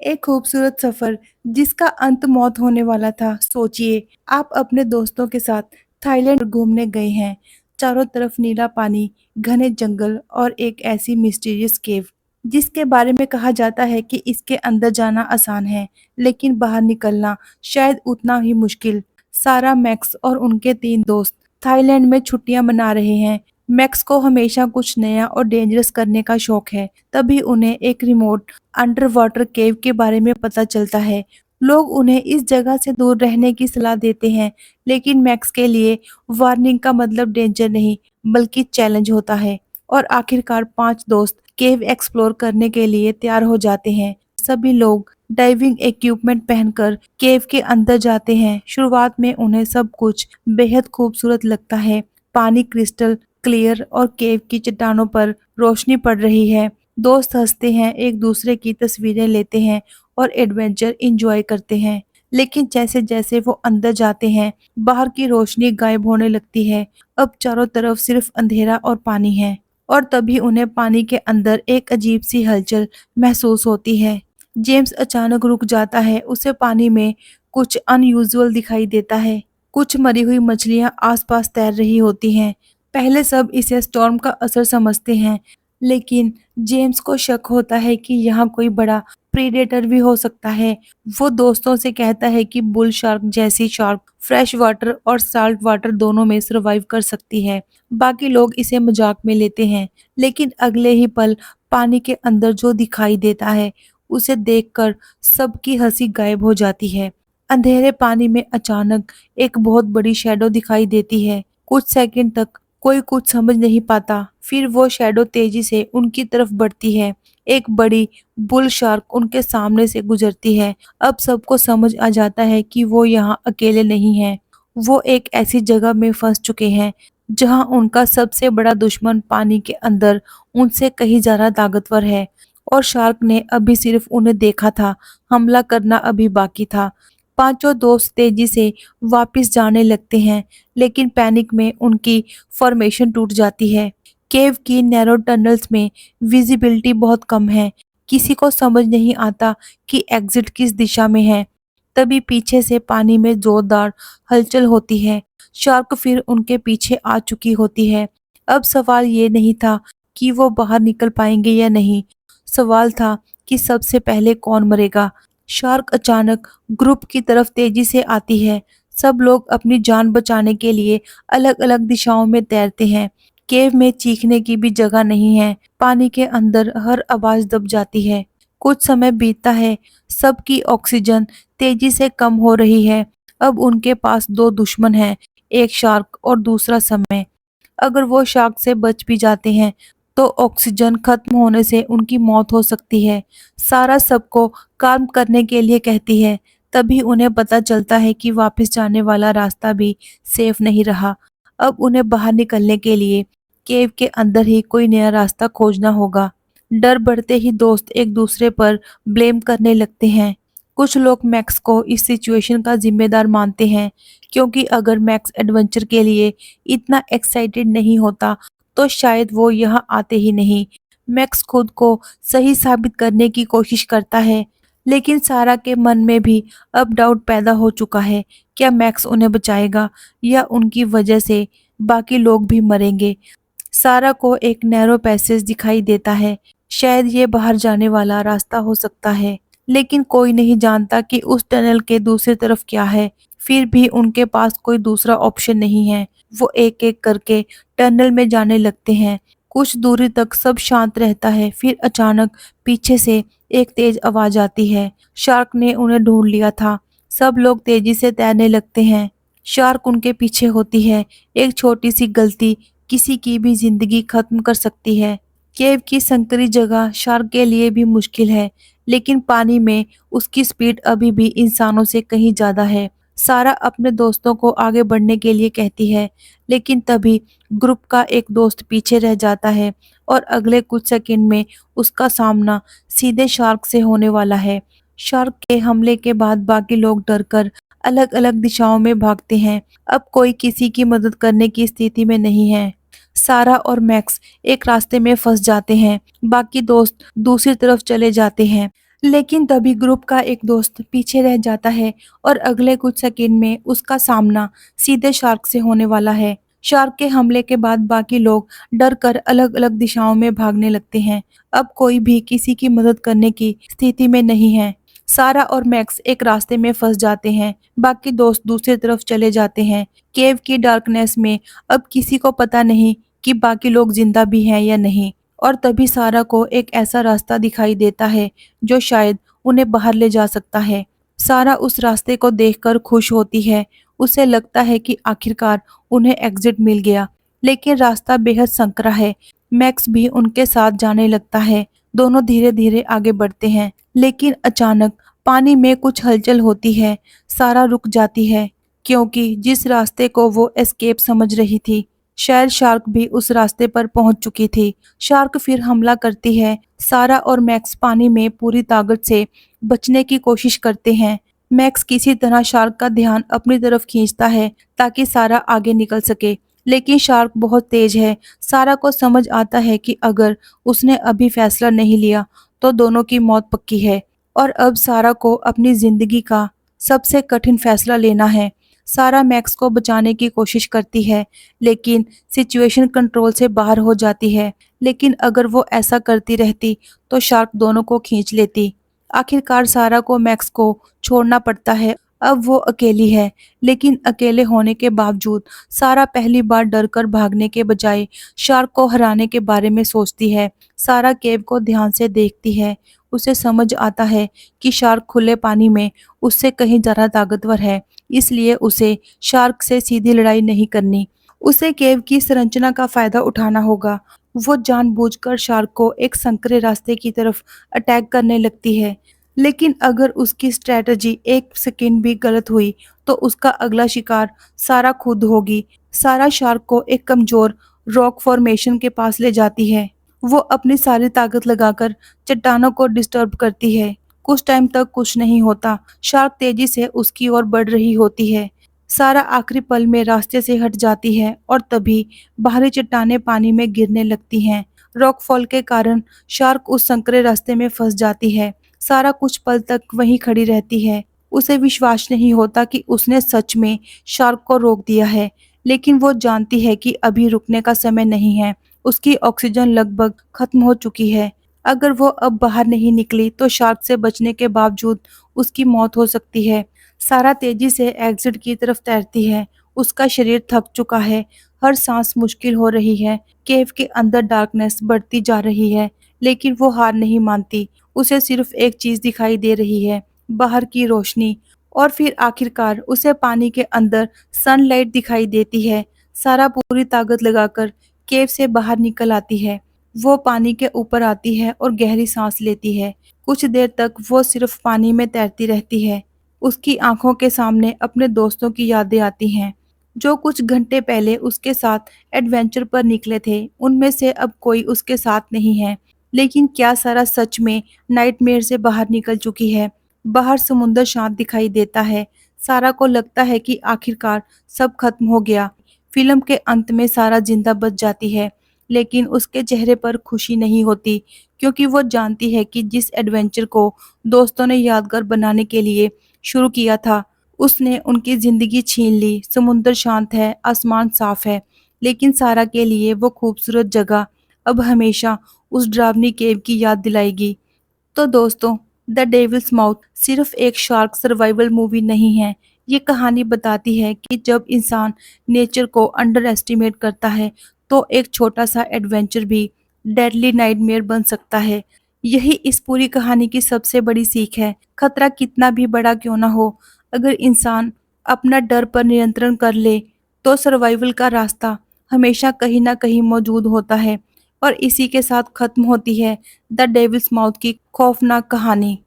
एक खूबसूरत सफर जिसका अंत मौत होने वाला था। सोचिए, आप अपने दोस्तों के साथ थाईलैंड घूमने गए हैं। चारों तरफ नीला पानी, घने जंगल और एक ऐसी मिस्टीरियस केव जिसके बारे में कहा जाता है कि इसके अंदर जाना आसान है, लेकिन बाहर निकलना शायद उतना ही मुश्किल। सारा, मैक्स और उनके 3 दोस्त थाईलैंड में छुट्टियां मना रहे हैं। मैक्स को हमेशा कुछ नया और डेंजरस करने का शौक है। तभी उन्हें एक रिमोट अंडर वाटर केव के बारे में पता चलता है। लोग उन्हें इस जगह से दूर रहने की सलाह देते हैं, लेकिन मैक्स के लिए वार्निंग का मतलब डेंजर नहीं, बल्कि चैलेंज होता है। और आखिरकार 5 दोस्त केव एक्सप्लोर करने के लिए तैयार हो जाते हैं। सभी लोग डाइविंग इक्विपमेंट पहनकर केव के अंदर जाते हैं। शुरुआत में उन्हें सब कुछ बेहद खूबसूरत लगता है। पानी क्रिस्टल क्लियर और केव की चट्टानों पर रोशनी पड़ रही है। दोस्त हंसते हैं, एक दूसरे की तस्वीरें लेते हैं और एडवेंचर एंजॉय करते हैं। लेकिन जैसे-जैसे वो अंदर जाते हैं, बाहर की रोशनी गायब होने लगती है। अब चारों तरफ सिर्फ अंधेरा और पानी है। और तभी उन्हें पानी के अंदर एक अजीब सी हलचल महसूस होती है। जेम्स अचानक रुक जाता है। उसे पानी में कुछ अनयूजुअल दिखाई देता है। कुछ मरी हुई मछलियां आसपास तैर रही होती हैं। पहले सब इसे स्टॉर्म का असर समझते हैं, लेकिन जेम्स को शक होता है कि यहाँ कोई बड़ा प्रीडेटर भी हो सकता है। वो दोस्तों से कहता है कि बुल शार्क जैसी शार्क फ्रेश वाटर और साल्ट वाटर दोनों में सर्वाइव कर सकती है। बाकी लोग इसे मजाक में लेते हैं, लेकिन अगले ही पल पानी के अंदर जो दिखाई देता है, उसे देखकर सबकी हंसी गायब हो जाती है। अंधेरे पानी में अचानक एक बहुत बड़ी शैडो दिखाई देती है। कुछ सेकंड तक कोई कुछ समझ नहीं पाता। फिर वो शैडो तेजी से उनकी तरफ बढ़ती है। एक बड़ी बुल शार्क उनके सामने से गुजरती है। अब सबको समझ आ जाता है कि वो यहाँ अकेले नहीं हैं। वो एक ऐसी जगह में फंस चुके हैं जहाँ उनका सबसे बड़ा दुश्मन पानी के अंदर उनसे कहीं ज्यादा ताकतवर है। और शार्क ने अभी सिर्फ उन्हें देखा था, हमला करना अभी बाकी था। पांचों दोस्त तेजी से वापस जाने लगते हैं, लेकिन पैनिक में उनकी फॉर्मेशन टूट जाती है। केव की नैरो टनल्स में विजिबिलिटी बहुत कम है। किसी को समझ नहीं आता कि एग्जिट किस दिशा में है। तभी पीछे से पानी में जोरदार हलचल होती है। शार्क फिर उनके पीछे आ चुकी होती है। अब सवाल ये नहीं था कि वो बाहर निकल पाएंगे या नहीं। सवाल था कि सबसे पहले कौन मरेगा। शार्क अचानक ग्रुप की तरफ तेजी से आती है। सब लोग अपनी जान बचाने के लिए अलग-अलग दिशाओं में तैरते हैं। केव में चीखने की भी जगह नहीं है। पानी के अंदर हर आवाज दब जाती है। कुछ समय बीतता है। सबकी ऑक्सीजन तेजी से कम हो रही है। अब उनके पास 2 दुश्मन हैं, एक शार्क और दूसरा समय। अगर वो शार्क से बच भी जाते हैं, तो ऑक्सीजन खत्म होने से उनकी मौत हो सकती है। सारा सबको काम करने के लिए कहती है। तभी उन्हें पता चलता है कि वापस जाने वाला रास्ता भी सेफ नहीं रहा। अब उन्हें बाहर निकलने के लिए केव के अंदर ही कोई नया रास्ता खोजना होगा। डर बढ़ते ही दोस्त एक दूसरे पर ब्लेम करने लगते हैं। कुछ लोग मैक्स को इस सिचुएशन का जिम्मेदार मानते हैं, क्योंकि अगर मैक्स एडवेंचर के लिए इतना एक्साइटेड नहीं होता, तो शायद वो यहाँ आते ही नहीं। मैक्स खुद को सही साबित करने की कोशिश करता है, लेकिन सारा के मन में भी अब डाउट पैदा हो चुका है। क्या मैक्स उन्हें बचाएगा, या उनकी वजह से बाकी लोग भी मरेंगे? सारा को एक नैरो पैसेज दिखाई देता है। शायद ये बाहर जाने वाला रास्ता हो सकता है, लेकिन कोई नहीं जानता कि उस टनल के दूसरी तरफ क्या है। फिर भी उनके पास कोई दूसरा ऑप्शन नहीं है। वो एक-एक करके टनल में जाने लगते हैं। कुछ दूरी तक सब शांत रहता है। फिर अचानक पीछे से एक तेज आवाज आती है। शार्क ने उन्हें ढूंढ लिया था। सब लोग तेजी से तैरने लगते हैं। शार्क उनके पीछे होती है। एक छोटी सी गलती किसी की भी जिंदगी खत्म कर सकती है। केव की संकरी जगह शार्क के लिए भी मुश्किल है, लेकिन पानी में उसकी स्पीड अभी भी इंसानों से कहीं ज्यादा है। सारा अपने दोस्तों को आगे बढ़ने के लिए कहती है, लेकिन तभी ग्रुप का एक दोस्त पीछे रह जाता है और अगले कुछ सेकंड में उसका सामना सीधे शार्क से होने वाला है। शार्क के हमले के बाद बाकी लोग डरकर अलग-अलग दिशाओं में भागते हैं। अब कोई किसी की मदद करने की स्थिति में नहीं है। सारा और मैक्स एक रास्ते में फंस जाते हैं। बाकी दोस्त दूसरी तरफ चले जाते हैं। लेकिन तभी ग्रुप का एक दोस्त पीछे रह जाता है और अगले कुछ सेकंड में उसका सामना सीधे शार्क से होने वाला है। शार्क के हमले के बाद बाकी लोग डर कर अलग-अलग दिशाओं में भागने लगते हैं। अब कोई भी किसी की मदद करने की स्थिति में नहीं है। सारा और मैक्स एक रास्ते में फंस जाते हैं, बाकी दोस्त दूसरी तरफ चले जाते हैं। केव की डार्कनेस में अब किसी को पता नहीं कि बाकी लोग जिंदा भी हैं या नहीं। और तभी सारा को एक ऐसा रास्ता दिखाई देता है जो शायद उन्हें बाहर ले जा सकता है। सारा उस रास्ते को देखकर खुश होती है। उसे लगता है कि आखिरकार उन्हें एग्जिट मिल गया, लेकिन रास्ता बेहद संकरा है। मैक्स भी उनके साथ जाने लगता है। दोनों धीरे-धीरे आगे बढ़ते हैं, लेकिन अचानक पानी में कुछ हलचल होती है। सारा रुक जाती है, क्योंकि जिस रास्ते को वो एस्केप समझ रही थी, शायद शार्क भी उस रास्ते पर पहुंच चुकी थी। शार्क फिर हमला करती है। सारा और मैक्स पानी में पूरी ताकत से बचने की कोशिश करते हैं। मैक्स किसी तरह शार्क का ध्यान अपनी तरफ खींचता है ताकि सारा आगे निकल सके, लेकिन शार्क बहुत तेज है। सारा को समझ आता है कि अगर उसने अभी फैसला नहीं लिया तो दोनों की मौत पक्की है और अब सारा को अपनी जिंदगी का सबसे कठिन फैसला लेना है। सारा मैक्स को बचाने की कोशिश करती है, लेकिन सिचुएशन कंट्रोल से बाहर हो जाती है। लेकिन अगर वो ऐसा करती रहती तो शार्क दोनों को खींच लेती। आखिरकार सारा को मैक्स को छोड़ना पड़ता है। अब वो अकेली है, लेकिन अकेले होने के बावजूद सारा पहली बार डरकर भागने के बजाय शार्क को हराने के बारे में सोचती है। सारा केव को ध्यान से देखती है। उसे समझ आता है कि शार्क खुले पानी में उससे कहीं ज़्यादा ताकतवर है, इसलिए उसे शार्क से सीधी लड़ाई नहीं करनी। उसे केव की संरचना का फायदा उठाना होगा। वो जानबूझकर शार्क को एक संकरे रास्ते की तरफ अटैक करने लगती है, लेकिन अगर उसकी स्ट्रैटेजी एक सेकंड भी गलत हुई तो उसका अगला शिकार सारा खुद होगी। सारा शार्क को एक कमजोर रॉक फॉर्मेशन के पास ले जाती है। वो अपनी सारी ताकत लगाकर चट्टानों को डिस्टर्ब करती है। कुछ टाइम तक कुछ नहीं होता। शार्क तेजी से उसकी ओर बढ़ रही होती है। सारा आखिरी पल में रास्ते से हट जाती है और तभी बाहरी चट्टानें पानी में गिरने लगती हैं। रॉकफॉल के कारण शार्क उस संकरे रास्ते में फंस जाती है। सारा कुछ पल तक वहीं खड़ी रहती है। उसे विश्वास नहीं होता कि उसने सच में शार्क को रोक दिया है, लेकिन वो जानती है कि अभी रुकने का समय नहीं है। उसकी ऑक्सीजन लगभग खत्म हो चुकी है। अगर वो अब बाहर नहीं निकली तो शार्क से बचने के बावजूद उसकी मौत हो सकती है। सारा तेजी से एग्जिट की तरफ तैरती है। उसका शरीर थक चुका है। हर सांस मुश्किल हो रही है। केव के अंदर डार्कनेस बढ़ती जा रही है, लेकिन वो हार नहीं मानती। उसे सिर्फ एक चीज दिखाई दे रही है, बाहर की रोशनी। और फिर आखिरकार उसे पानी के अंदर सनलाइट दिखाई देती है। सारा पूरी ताकत लगाकर केव से बाहर निकल आती है। वो पानी के ऊपर आती है और गहरी सांस लेती है। कुछ देर तक वो सिर्फ पानी में तैरती रहती है। उसकी आंखों के सामने अपने दोस्तों की यादें आती हैं, जो कुछ घंटे पहले उसके साथ एडवेंचर पर निकले थे। उनमें से अब कोई उसके साथ नहीं है। लेकिन क्या सारा सच में नाइटमेयर से बाहर निकल चुकी है? बाहर समुंदर शांत दिखाई देता है। सारा को लगता है कि आखिरकार सब खत्म हो गया। फिल्म के अंत में सारा जिंदा बच जाती है, लेकिन उसके चेहरे पर खुशी नहीं होती, क्योंकि वो जानती है कि जिस एडवेंचर को दोस्तों ने यादगार बनाने के लिए शुरू किया था, उसने उनकी जिंदगी छीन ली। समुंदर शांत है, आसमान साफ है, लेकिन सारा के लिए वो खूबसूरत जगह अब हमेशा उस डरावनी केव की याद दिलाएगी। तो दोस्तों, द डेविल्स माउथ सिर्फ एक शार्क सर्वाइवल मूवी नहीं है। ये कहानी बताती है कि जब इंसान नेचर को अंडर एस्टिमेट करता है, तो एक छोटा सा एडवेंचर भी डेडली नाइटमेयर बन सकता है। यही इस पूरी कहानी की सबसे बड़ी सीख है। खतरा कितना भी बड़ा क्यों ना हो, अगर इंसान अपना डर पर नियंत्रण कर ले, तो सर्वाइवल का रास्ता हमेशा कहीं ना कहीं मौजूद होता है। और इसी के साथ खत्म होती है द डेविल्स माउथ की खौफनाक कहानी।